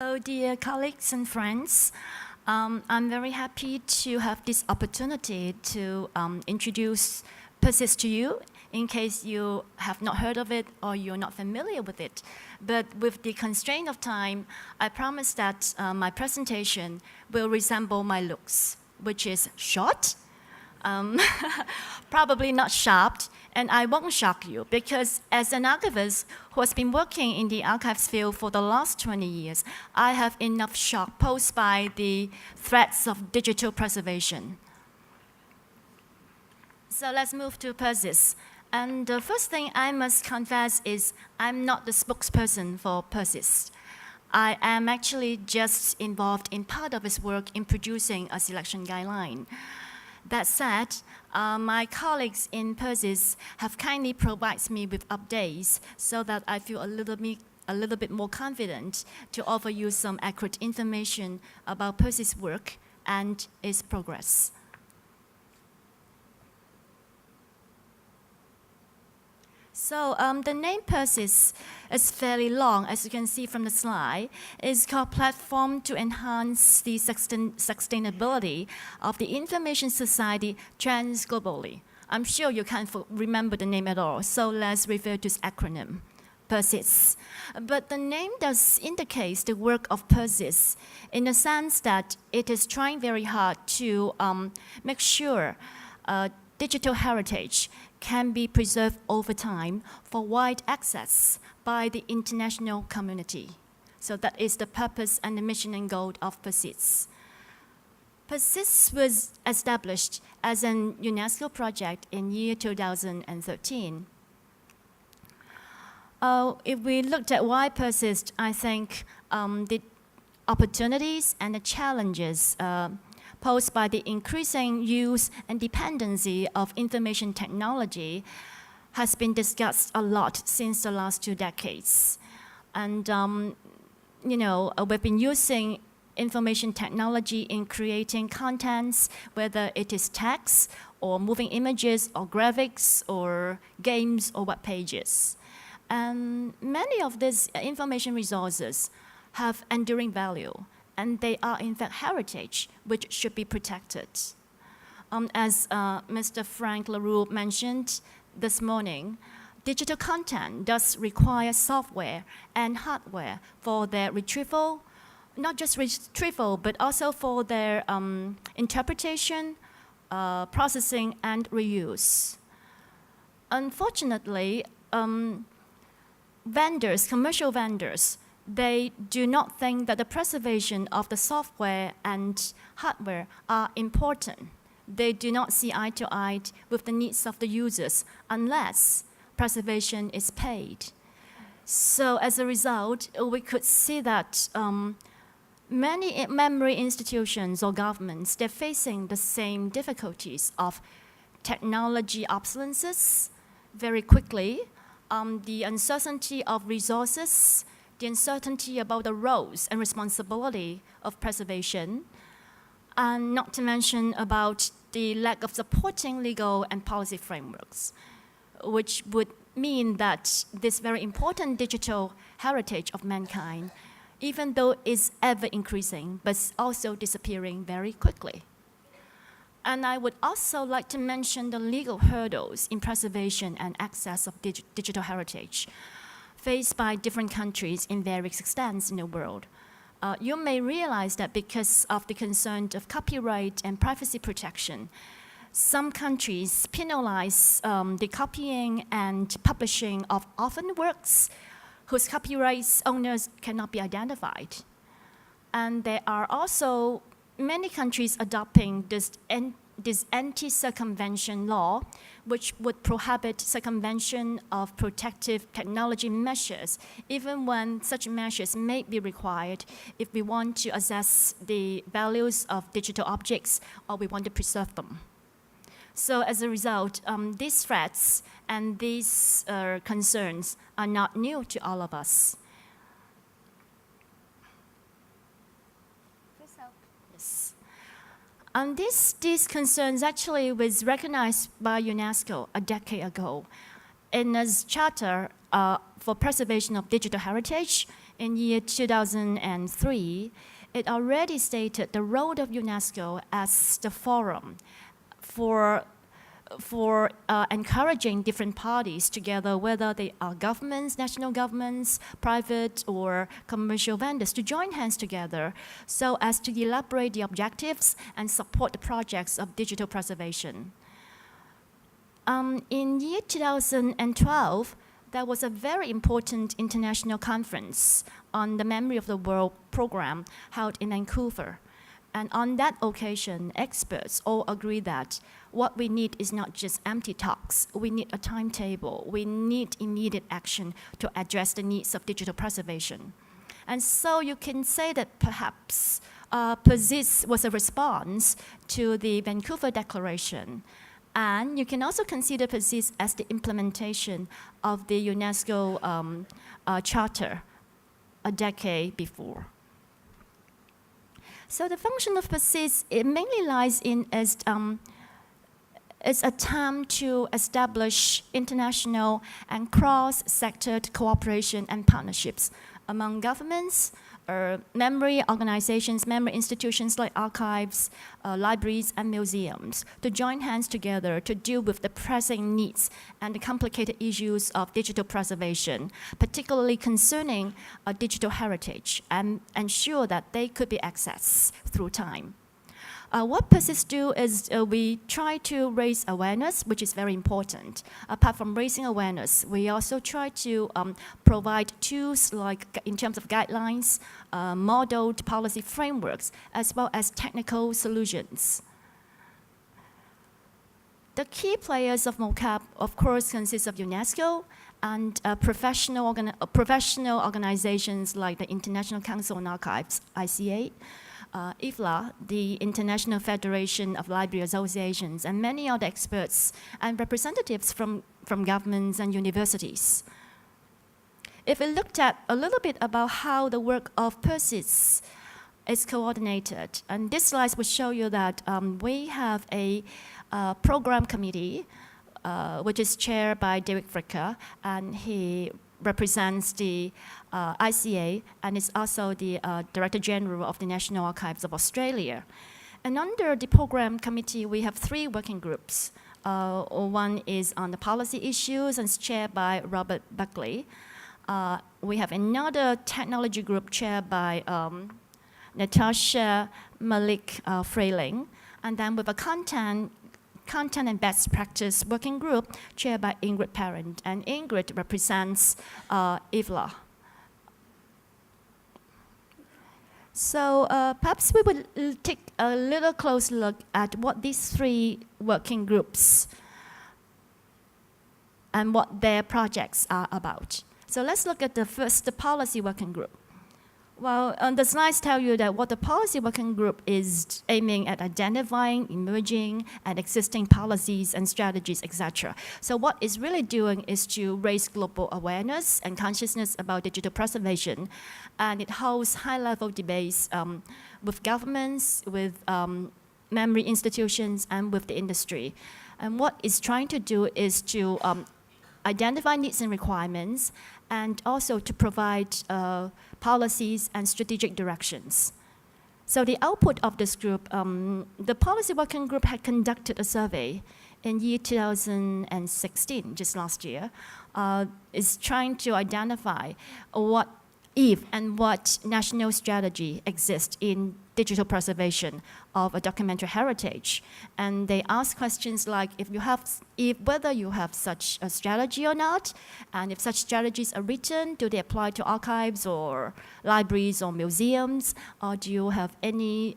Hello, dear colleagues and friends. I'm very happy to have this opportunity to introduce PERSIST to you in case you have not heard of it or you're not familiar with it. But with the constraint of time, I promise that my presentation will resemble my looks, which is short, probably not sharp, and I won't shock you because as an archivist who has been working in the archives field for the last 20 years, I have enough shock posed by the threats of digital preservation. So let's move to PERSIST. And the first thing I must confess is I'm not the spokesperson for PERSIST. I am actually just involved in part of its work in producing a selection guideline. That said, my colleagues in PERSIST have kindly provided me with updates so that I feel a little bit more confident to offer you some accurate information about PERSIST's work and its progress. So the name PERSIST is fairly long, as you can see from the slide. It's called Platform to Enhance the Sustainability of the Information Society Trans-Globally. I'm sure you can't remember the name at all, so let's refer to its acronym, PERSIST. But the name does indicate the work of PERSIST in the sense that it is trying very hard to make sure digital heritage can be preserved over time for wide access by the international community. So that is the purpose and the mission and goal of PERSIST. PERSIST was established as an UNESCO project in year 2013. If we looked at why PERSIST, I think the opportunities and the challenges posed by the increasing use and dependency of information technology has been discussed a lot since the last 2 decades. And, we've been using information technology in creating contents, whether it is text or moving images or graphics or games or web pages. And many of these information resources have enduring value, and they are in fact heritage, which should be protected. As Mr. Frank LaRue mentioned this morning, digital content does require software and hardware for their retrieval, not just retrieval, but also for their interpretation, processing, and reuse. Unfortunately, commercial vendors, they do not think that the preservation of the software and hardware are important. They do not see eye to eye with the needs of the users unless preservation is paid. So as a result, we could see that many memory institutions or governments, they're facing the same difficulties of technology obsolescence very quickly, the uncertainty of resources, the uncertainty about the roles and responsibility of preservation, and not to mention about the lack of supporting legal and policy frameworks, which would mean that this very important digital heritage of mankind, even though it's ever increasing, but also disappearing very quickly. And I would also like to mention the legal hurdles in preservation and access of digital heritage faced by different countries in various extents in the world. You may realize that because of the concern of copyright and privacy protection, some countries penalize the copying and publishing of orphan works whose copyright owners cannot be identified. And there are also many countries adopting this anti-circumvention law, which would prohibit circumvention of protective technology measures, even when such measures may be required if we want to assess the values of digital objects or we want to preserve them. So as a result, these threats and these concerns are not new to all of us. Yes. And these concerns actually was recognized by UNESCO a decade ago. In its charter, for preservation of digital heritage in year 2003, it already stated the role of UNESCO as the forum for encouraging different parties together, whether they are governments, national governments, private or commercial vendors, to join hands together so as to elaborate the objectives and support the projects of digital preservation. In year 2012, there was a very important international conference on the Memory of the World program held in Vancouver. And on that occasion, experts all agree that what we need is not just empty talks. We need a timetable. We need immediate action to address the needs of digital preservation. And so you can say that perhaps PERSIST was a response to the Vancouver Declaration. And you can also consider PERSIST as the implementation of the UNESCO Charter a decade before. So the function of PERSIST, it mainly lies in its attempt to establish international and cross-sectored cooperation and partnerships among governments, memory organizations, memory institutions like archives, libraries, and museums to join hands together to deal with the pressing needs and the complicated issues of digital preservation, particularly concerning digital heritage, and ensure that they could be accessed through time. What PERSIST do is we try to raise awareness, which is very important. Apart from raising awareness, we also try to provide tools like, in terms of guidelines, modeled policy frameworks, as well as technical solutions. The key players of MOWCAP, of course, consist of UNESCO and professional organizations like the International Council on Archives, ICA, IFLA, the International Federation of Library Associations, and many other experts and representatives from governments and universities. If we looked at a little bit about how the work of PERSIST is coordinated, and this slide will show you that we have a program committee, which is chaired by David Fricker, and he represents the ICA and is also the Director General of the National Archives of Australia. And under the program committee, we have 3 working groups. One is on the policy issues and is chaired by Robert Buckley. We have another technology group chaired by Natasha Malik Frayling, and then with a content and best practice working group chaired by Ingrid Parent, and Ingrid represents IFLA. So perhaps we will take a little close look at what these 3 working groups and what their projects are about. So let's look at the policy working group. Well, the slides tell you that what the policy working group is aiming at identifying, emerging, and existing policies and strategies, etc. So what it's really doing is to raise global awareness and consciousness about digital preservation, and it holds high-level debates with governments, with memory institutions, and with the industry. And what it's trying to do is to identify needs and requirements, and also to provide policies and strategic directions. So the output of this group, the policy working group had conducted a survey in year 2016, just last year, is trying to identify what if and what national strategy exists in digital preservation of a documentary heritage. And they ask questions like whether you have such a strategy or not, and if such strategies are written, do they apply to archives or libraries or museums, or do you have any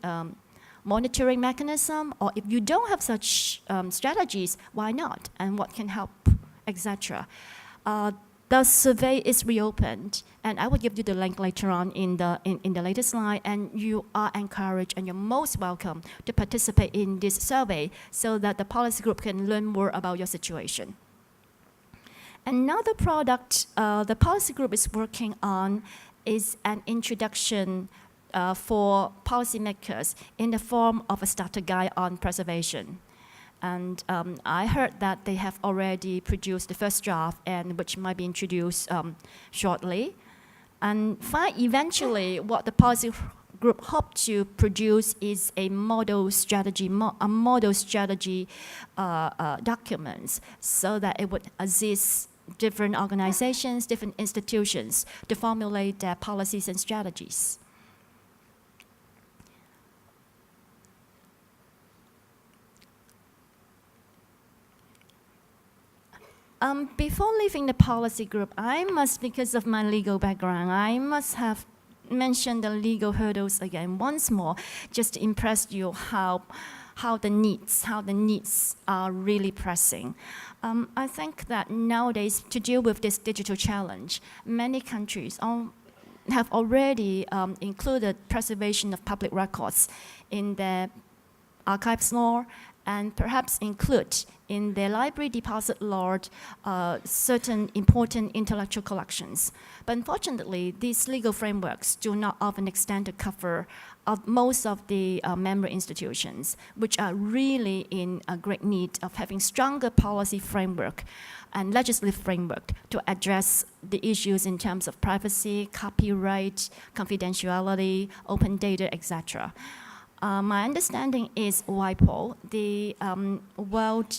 monitoring mechanism, or if you don't have such strategies, why not, and what can help, etc. The survey is reopened, and I will give you the link later on in the latest slide, and you are encouraged and you're most welcome to participate in this survey so that the policy group can learn more about your situation. Another product the policy group is working on is an introduction for policymakers in the form of a starter guide on preservation. And I heard that they have already produced the first draft, and which might be introduced shortly. And eventually, what the policy group hope to produce is a model strategy, documents, so that it would assist different organizations, different institutions to formulate their policies and strategies. Before leaving the policy group, I must, because of my legal background, I must have mentioned the legal hurdles again once more, just to impress you how the needs are really pressing. I think that nowadays, to deal with this digital challenge, many countries have already included preservation of public records in their archives law, and perhaps include in their library deposit law certain important intellectual collections. But unfortunately, these legal frameworks do not often extend to cover most of the member institutions, which are really in a great need of having stronger policy framework and legislative framework to address the issues in terms of privacy, copyright, confidentiality, open data, etc. My understanding is WIPO, the WIPO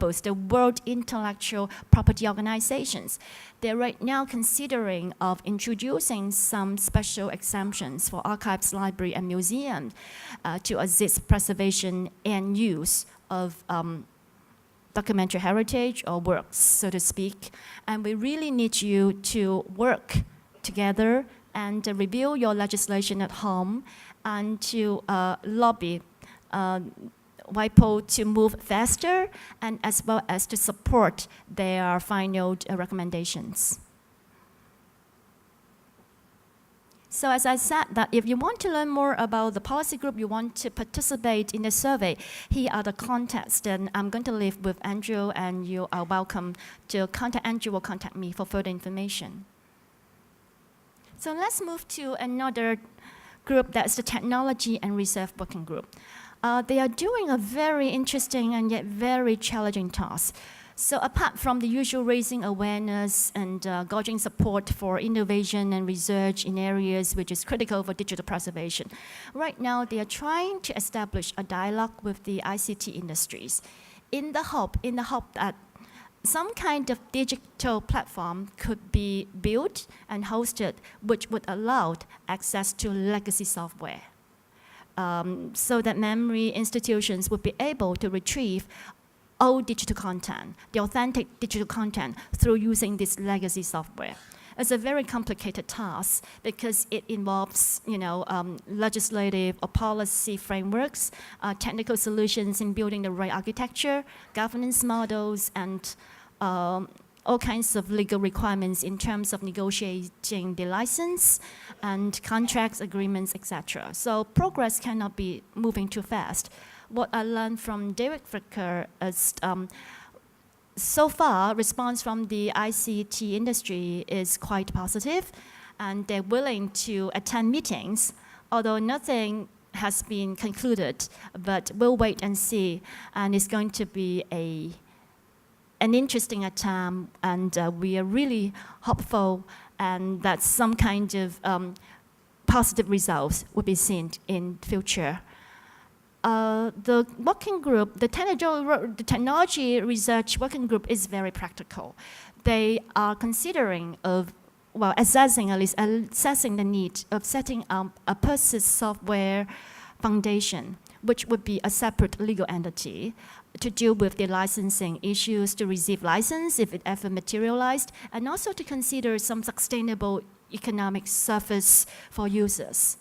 is the World Intellectual Property Organizations. They're right now considering of introducing some special exemptions for archives, library, and museums to assist preservation and use of documentary heritage or works, so to speak. And we really need you to work together and review your legislation at home, and to lobby WIPO to move faster, and as well as to support their final recommendations. So as I said, that if you want to learn more about the policy group, you want to participate in the survey, here are the contacts. Then I'm going to leave with Andrew, and you are welcome to contact Andrew or contact me for further information. So let's move to another group, that's the Technology and Research Working Group. They are doing a very interesting and yet very challenging task. So apart from the usual raising awareness and gauging support for innovation and research in areas which is critical for digital preservation, right now they are trying to establish a dialogue with the ICT industries in the hope that some kind of digital platform could be built and hosted which would allow access to legacy software, so that memory institutions would be able to retrieve old digital content, the authentic digital content, through using this legacy software. It's a very complicated task because it involves, legislative or policy frameworks, technical solutions in building the right architecture, governance models, and all kinds of legal requirements in terms of negotiating the license and contracts, agreements, etc. So progress cannot be moving too fast. What I learned from David Fricker is so far, response from the ICT industry is quite positive, and they're willing to attend meetings, although nothing has been concluded, but we'll wait and see, and it's going to be an interesting attempt, and we are really hopeful and that some kind of positive results will be seen in future. The working group, the technology research working group is very practical. They are considering assessing the need of setting up a PERSIST software foundation, which would be a separate legal entity to deal with the licensing issues, to receive license if it ever materialized, and also to consider some sustainable economic service for users.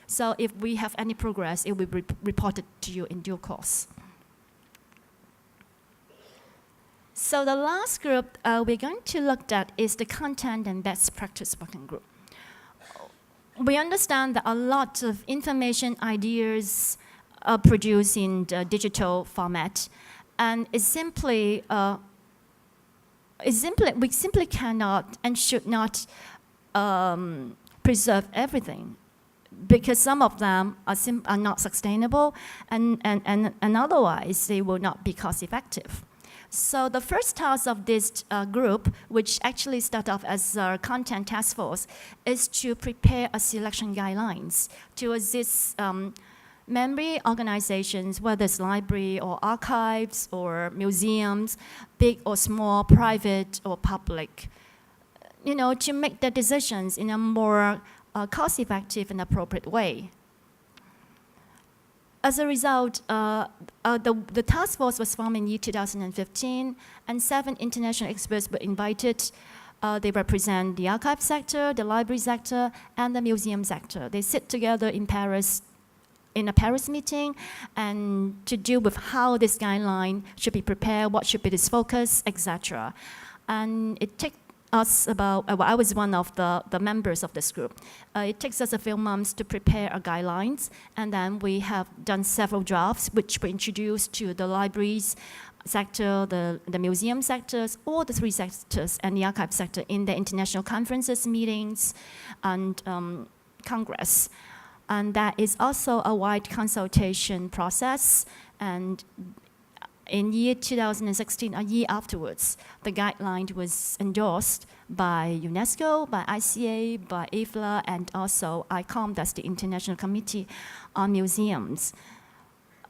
So if we have any progress, it will be reported to you in due course. So the last group we're going to look at is the Content and Best Practice Working Group. We understand that a lot of information ideas are produced in the digital format, and we simply cannot and should not preserve everything. because some of them are not sustainable, and otherwise they will not be cost effective. So the first task of this group, which actually started off as a content task force, is to prepare a selection guidelines to assist memory organizations, whether it's library or archives or museums, big or small, private or public, to make their decisions in a more cost-effective and appropriate way. As a result, the task force was formed in year 2015, and 7 international experts were invited. They represent the archive sector, the library sector, and the museum sector. They sit together in Paris, in a Paris meeting, and to deal with how this guideline should be prepared, what should be its focus, etc. And it takes us about, I was one of the members of this group. It takes us a few months to prepare our guidelines, and then we have done several drafts which were introduced to the libraries sector, the museum sectors, all the 3 sectors, and the archive sector in the international conferences, meetings, and congress. And that is also a wide consultation process, and in year 2016, a year afterwards, the guideline was endorsed by UNESCO, by ICA, by IFLA, and also ICOM, that's the International Committee on Museums.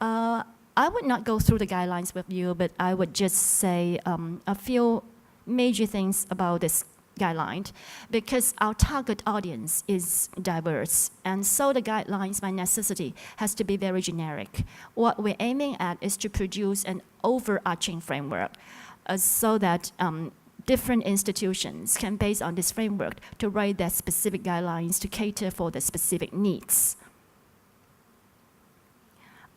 I would not go through the guidelines with you, but I would just say a few major things about this guideline, because our target audience is diverse, and so the guidelines by necessity has to be very generic. What we're aiming at is to produce an overarching framework so that different institutions can, based on this framework, to write their specific guidelines to cater for the specific needs.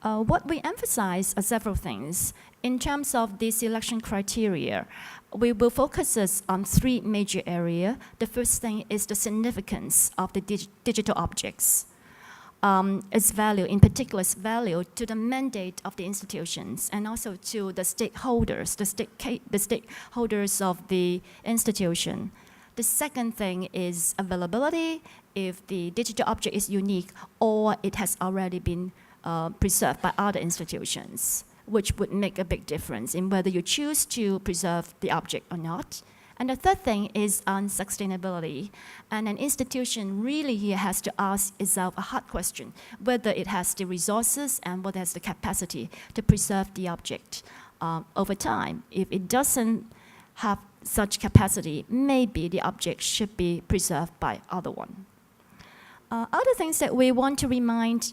What we emphasize are several things. In terms of the selection criteria, we will focus on 3 major areas. The first thing is the significance of the digital objects. Its value, in particular, its value to the mandate of the institutions and also to the stakeholders, the stakeholders of the institution. The second thing is availability, if the digital object is unique or it has already been preserved by other institutions, which would make a big difference in whether you choose to preserve the object or not. And the third thing is on sustainability. And an institution really here has to ask itself a hard question, whether it has the resources and whether it has the capacity to preserve the object over time. If it doesn't have such capacity, maybe the object should be preserved by other one. Other things that we want to remind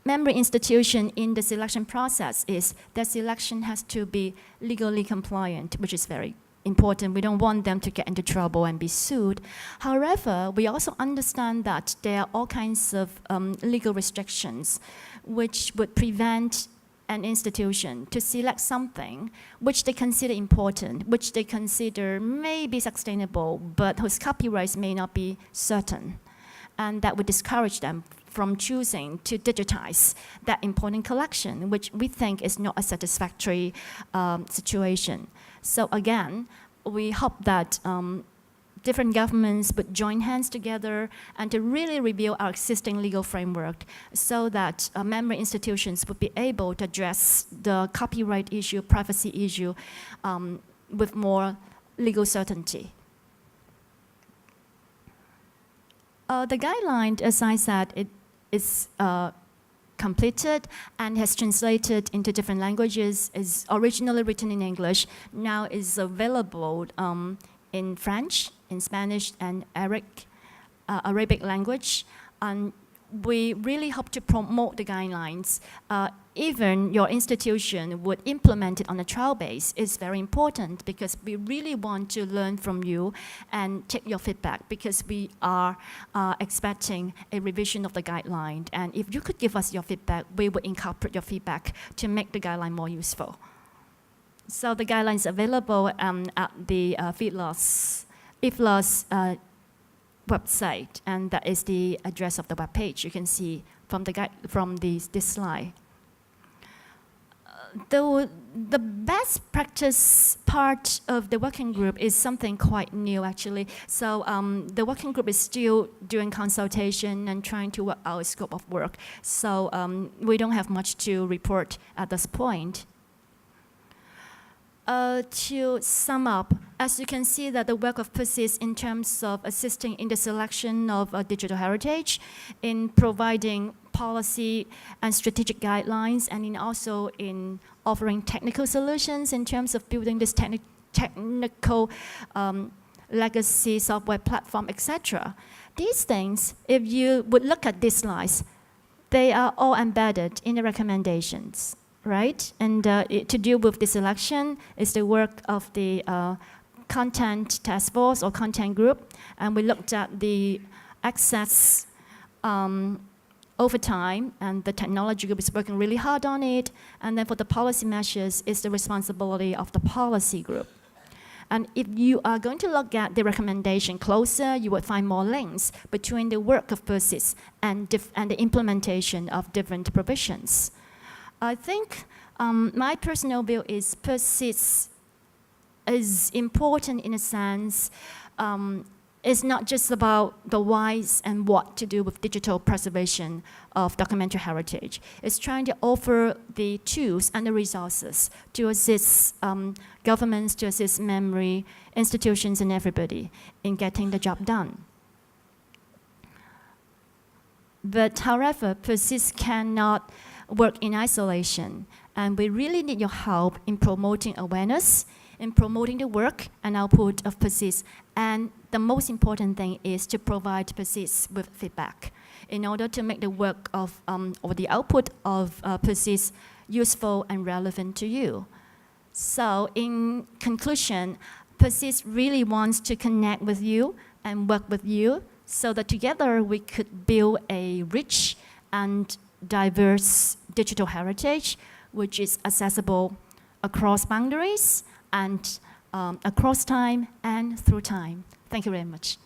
memory institution in the selection process is that selection has to be legally compliant, which is very important. We don't want them to get into trouble and be sued. However, we also understand that there are all kinds of legal restrictions which would prevent an institution to select something which they consider important, which they consider may be sustainable, but whose copyrights may not be certain. And that would discourage them from choosing to digitize that important collection, which we think is not a satisfactory situation. So again, we hope that different governments would join hands together and to really review our existing legal framework so that member institutions would be able to address the copyright issue, privacy issue with more legal certainty. The guideline, as I said, it is completed and has translated into different languages, is originally written in English, now is available in French, in Spanish, and Arabic language. And we really hope to promote the guidelines. Even your institution would implement it on a trial base is very important because we really want to learn from you and take your feedback because we are expecting a revision of the guideline. And if you could give us your feedback, we would incorporate your feedback to make the guideline more useful. So the guidelines available at the IFLA's website, and that is the address of the web page. You can see from this slide. The best practice part of the working group is something quite new, actually. So the working group is still doing consultation and trying to work out a scope of work. So we don't have much to report at this point. To sum up, as you can see that the work of PERSIST in terms of assisting in the selection of digital heritage, in providing policy and strategic guidelines, and also in offering technical solutions in terms of building this technical legacy software platform, etc. These things, if you would look at these slides, they are all embedded in the recommendations. Right, and to deal with the selection is the work of the content task force or content group, and we looked at the access over time, and the technology group is working really hard on it, and then for the policy measures, it's the responsibility of the policy group. And if you are going to look at the recommendation closer, you will find more links between the work of PERSIST and the implementation of different provisions. I think my personal view is PERSIST is important in a sense. It's not just about the whys and what to do with digital preservation of documentary heritage. It's trying to offer the tools and the resources to assist governments, to assist memory institutions and everybody in getting the job done. But however, PERSIST cannot work in isolation, and we really need your help in promoting awareness, in promoting the work and output of PERSIST, and the most important thing is to provide PERSIST with feedback in order to make the work of, or the output of PERSIST useful and relevant to you. So in conclusion, PERSIST really wants to connect with you and work with you so that together we could build a rich and diverse digital heritage, which is accessible across boundaries and across time and through time. Thank you very much.